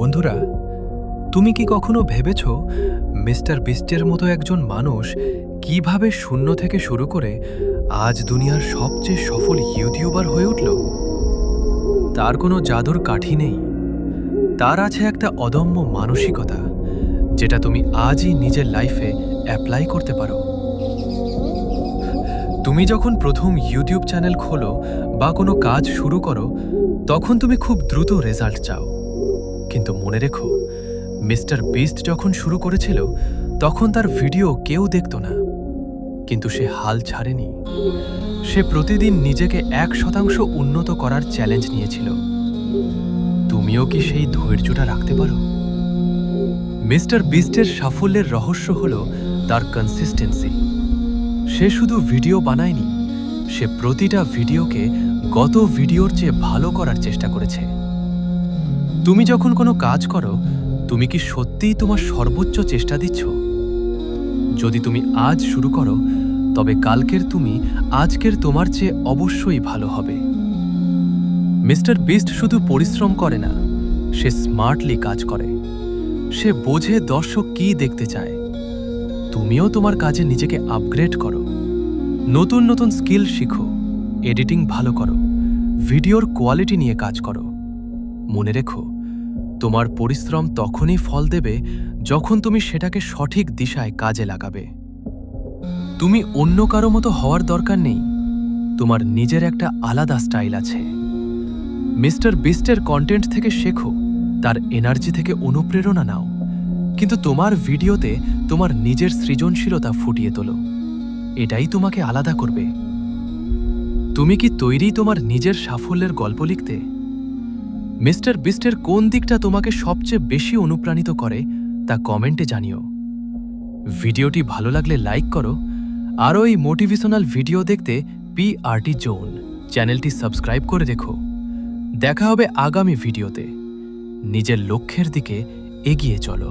বন্ধুরা, তুমি কি কখনো ভেবেছ মিস্টার বিস্টের মতো একজন মানুষ কিভাবে শূন্য থেকে শুরু করে আজ দুনিয়ার সবচেয়ে সফল ইউটিউবার হয়ে উঠল? তার কোনো জাদুর কাঠি নেই, তার আছে একটা অদম্য মানসিকতা যেটা তুমি আজই নিজের লাইফে অ্যাপ্লাই করতে পারো। তুমি যখন প্রথম ইউটিউব চ্যানেল খোলো বা কোনো কাজ শুরু করো, তখন তুমি খুব দ্রুত রেজাল্ট চাও। কিন্তু মনে রেখো, মিস্টার বিস্ট যখন শুরু করেছিল তখন তার ভিডিও কেউ দেখত না, কিন্তু সে হাল ছাড়েনি। সে প্রতিদিন নিজেকে 1% উন্নত করার চ্যালেঞ্জ নিয়েছিল। তুমিও কি সেই ধৈর্যটা রাখতে পারো? মিস্টার বিস্টের সাফল্যের রহস্য হল তার কনসিস্টেন্সি। সে শুধু ভিডিও বানায়নি, সে প্রতিটা ভিডিওকে গত ভিডিওর চেয়ে ভালো করার চেষ্টা করেছে। তুমি যখন কোনো কাজ করো, তুমি কি সত্যিই তোমার সর্বোচ্চ চেষ্টা দিচ্ছ? যদি তুমি আজ শুরু করো, তবে কালকের তুমি আজকের তোমার চেয়ে অবশ্যই ভালো হবে। মিস্টার বিস্ট শুধু পরিশ্রম করে না, সে স্মার্টলি কাজ করে। সে বোঝে দর্শক কী দেখতে চায়। তুমিও তোমার কাজে নিজেকে আপগ্রেড করো, নতুন নতুন স্কিল শিখো, এডিটিং ভালো করো, ভিডিওর কোয়ালিটি নিয়ে কাজ করো। মনে রেখো, তোমার পরিশ্রম তখনই ফল দেবে যখন তুমি সেটাকে সঠিক দিশায় কাজে লাগাবে। তুমি অন্য কারো মতো হওয়ার দরকার নেই, তোমার নিজের একটা আলাদা স্টাইল আছে। মিস্টার বিস্টের কন্টেন্ট থেকে শেখো, তার এনার্জি থেকে অনুপ্রেরণা নাও, কিন্তু তোমার ভিডিওতে তোমার নিজের সৃজনশীলতা ফুটিয়ে তোলো। এটাই তোমাকে আলাদা করবে। তুমি কি তৈরি তোমার নিজের সাফল্যের গল্প লিখতে? মিস্টার বিস্টের কোন দিকটা তোমাকে সবচেয়ে বেশি অনুপ্রাণিত করে তা কমেন্টে জানিও। ভিডিওটি ভালো লাগলে লাইক করো, আরও এই মোটিভেশনাল ভিডিও দেখতে PRT জোন চ্যানেলটি সাবস্ক্রাইব করে রেখো। দেখা হবে আগামী ভিডিওতে। নিজের লক্ষ্যের দিকে এগিয়ে চলো।